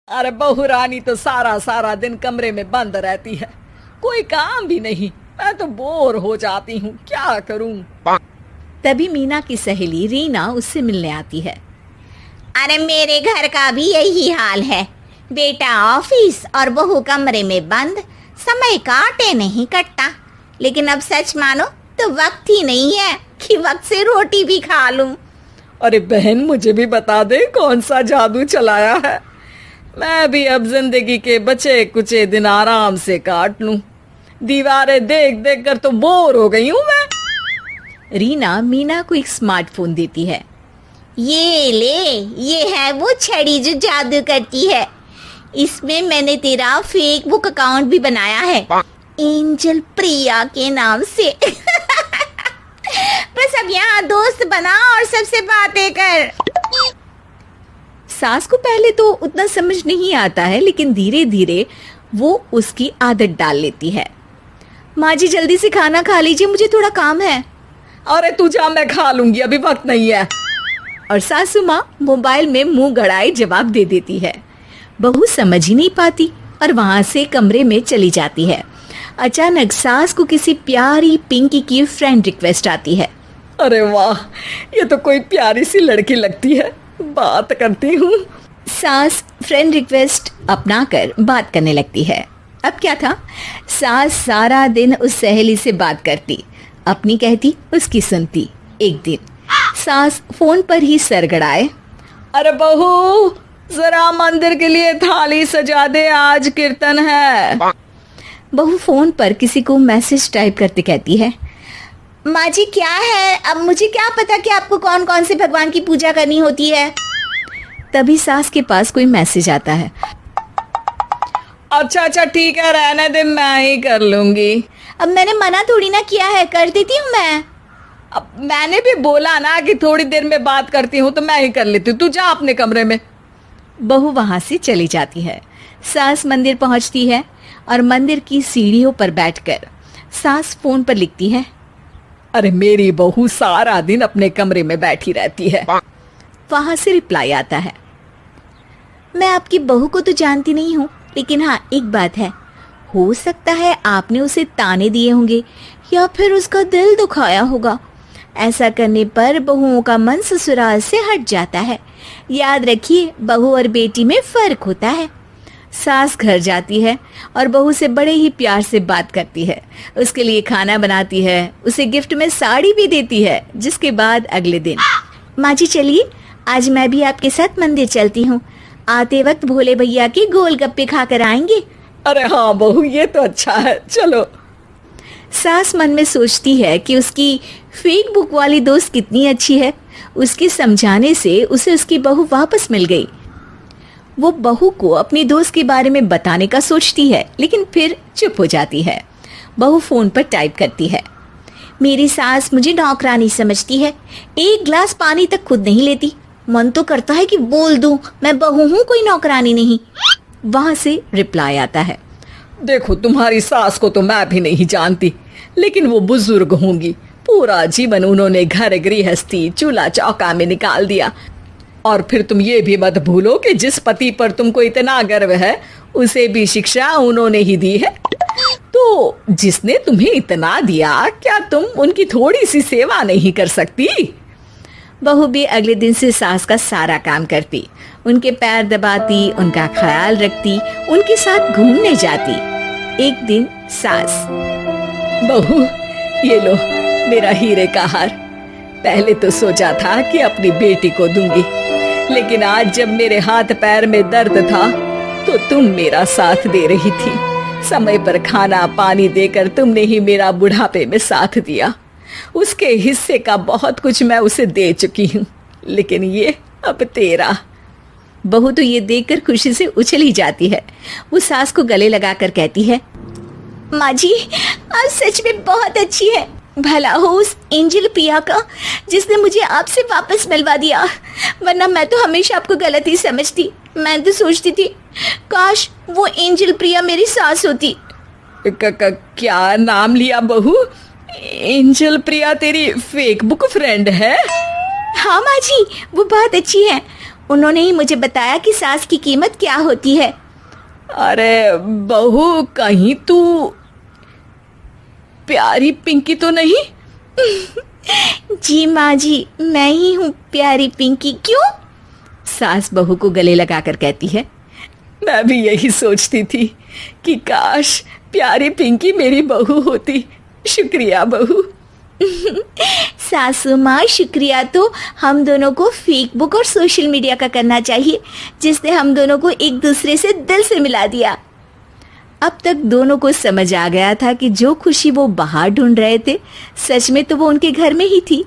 अरे बहू रानी तो सारा सारा दिन कमरे में बंद रहती है, कोई काम भी नहीं। मैं तो बोर हो जाती हूँ, क्या करूँ। तभी मीना की सहेली रीना उससे मिलने आती है। अरे मेरे घर का भी यही हाल है, बेटा ऑफिस और बहू कमरे में बंद, समय काटे नहीं कटता। लेकिन अब सच मानो तो वक्त ही नहीं है कि वक्त से रोटी भी खा लूं। अरे बहन, मुझे भी बता दे कौन सा जादू चलाया है। मैं भी अब जिंदगी के बचे कुचे दिन आराम से काट लूं। दीवारें देख देख कर तो बोर हो गई हूं मैं। रीना मीना को एक स्मार्टफोन देती है। ये ले, ये है वो छड़ी जो जादू करती है। इसमें मैंने तेरा फेसबुक अकाउंट भी बनाया है, एंजल प्रिया के नाम से। बस अब यहाँ दोस्त बना और सबसे बातें कर। सास को पहले तो उतना समझ नहीं आता है, लेकिन धीरे धीरे वो उसकी आदत डाल लेती है। माँ जी जल्दी से खाना खा लीजिए, मुझे थोड़ा काम है। अरे तू जा, मैं खा लूंगी, अभी वक्त नहीं है। और सासू माँ मोबाइल में मुंह गड़ाए जवाब दे देती है। बहू समझ ही नहीं पाती और वहां से कमरे में चली जाती है। अचानक सास को किसी प्यारी पिंकी की फ्रेंड रिक्वेस्ट आती है। अरे वाह, ये तो कोई प्यारी सी लड़की लगती है, बात करती हूँ। सास फ्रेंड रिक्वेस्ट अपनाकर बात करने लगती है। अब क्या था, सास सारा दिन उस सहेली से बात करती, अपनी कहती उसकी सुनती। एक दिन सास फोन पर ही सरगड़ाए, अरे बहू जरा मंदिर के लिए थाली सजा दे, आज कीर्तन है। बहू फोन पर किसी को मैसेज टाइप करते कहती है, माँ जी क्या है, अब मुझे क्या पता कि आपको कौन कौन से भगवान की पूजा करनी होती है। तभी सास के पास कोई मैसेज आता है। अच्छा अच्छा ठीक है, रहने दे, मैं ही कर लूंगी। अब मैंने मना थोड़ी ना किया है, कर देती हूँ मैं। अब मैंने भी बोला ना कि थोड़ी देर में बात करती हूँ, तो मैं ही कर लेती हूँ, तू जा अपने कमरे में। बहू वहां से चली जाती है। सास मंदिर पहुंचती है और मंदिर की सीढ़ियों पर बैठकर सास फोन पर लिखती है, अरे मेरी बहू सारा दिन अपने कमरे में बैठी रहती है। वहां से रिप्लाई आता है, मैं आपकी बहू को तो जानती नहीं हूँ, लेकिन हाँ एक बात है, हो सकता है आपने उसे ताने दिए होंगे या फिर उसका दिल दुखाया होगा। ऐसा करने पर बहुओं का मन ससुराल से हट जाता है। याद रखिए, बहू और बेटी में फर्क होता है। सास घर जाती है और बहू से बड़े ही प्यार से बात करती है, उसके लिए खाना बनाती है, उसे गिफ्ट में साड़ी भी देती है। जिसके बाद अगले दिन, माँ जी चलिए आज मैं भी आपके साथ मंदिर चलती हूँ, आते वक्त भोले भैया के गोलगप्पे खाकर आएंगे। अरे हाँ बहू, ये तो अच्छा है, चलो। सास मन में सोचती है कि उसकी फेक बुक वाली दोस्त कितनी अच्छी है। उसके समझाने से उसे उसकी बहू वापस मिल गई। वो बहू को अपनी दोस्त के बारे में बताने का सोचती है, लेकिन फिर चुप हो जाती है। बहू फोन पर टाइप करती है, मेरी सास मुझे नौकरानी समझती है, एक गिलास पानी तक खुद नहीं लेती। मन तो करता है कि बोल दूं, मैं बहू हूँ, कोई नौकरानी नहीं। वहां से रिप्लाई आता है, देखो तुम्हारी सास को तो मैं भी नहीं जानती, लेकिन वो बुजुर्ग होंगी, पूरा जीवन उन्होंने घर गृहस्थी चूल्हा चौका में निकाल दिया। और फिर तुम ये भी मत भूलो कि जिस पति पर तुमको इतना गर्व है, उसे भी शिक्षा उन्होंने ही दी है। तो जिसने तुम्हें इतना दिया, क्या तुम उनकी थोड़ी सी सेवा नहीं कर सकती। बहू भी अगले दिन से सास का सारा काम करती, उनके पैर दबाती, उनका ख्याल रखती, उनके साथ घूमने जाती। एक दिन सास, बहू ये लो मेरा हीरे का हार। पहले तो सोचा था कि अपनी बेटी को दूंगी, लेकिन आज जब मेरे हाथ पैर में दर्द था तो तुम मेरा साथ दे रही थी। समय पर खाना पानी देकर तुमने ही मेरा बुढ़ापे में साथ दिया। उसके हिस्से का बहुत कुछ मैं उसे दे चुकी हूँ, लेकिन ये अब तेरा। बहू तो ये देखकर खुशी से उछल ही जाती है। वो सास को गले लगाकर कहती है, माँ जी आप सच में बहुत अच्छी है। भला हो उस एंजल प्रिया का जिसने मुझे आपसे वापस मिलवा दिया, वरना मैं तो हमेशा आपको गलत ही समझती। मैं तो सोचती थी काश वो एंजल प्रिया मेरी सास होती। क्या नाम लिया बहू? एंजल प्रिया तेरी फेक बुक फ्रेंड है? हाँ माँ जी, वो बहुत अच्छी है। उन्होंने ही मुझे बताया कि सास की कीमत क्या होती है। अरे बहू, कहीं तू प्यारी पिंकी तो नहीं? जी माँ जी, मैं ही हूँ प्यारी पिंकी। क्यों? सास बहू को गले लगाकर कहती है। मैं भी यही सोचती थी कि काश प्यारी पिंकी मेरी बहू होती। शुक्रिया बहू। सासू माँ, शुक्रिया तो हम दोनों को फेसबुक और सोशल मीडिया का करना चाहिए, जिसने हम दोनों को एक दूसरे से दिल से मिला दिया। अब तक दोनों को समझ आ गया था कि जो खुशी वो बाहर ढूंढ रहे थे, सच में तो वो उनके घर में ही थी।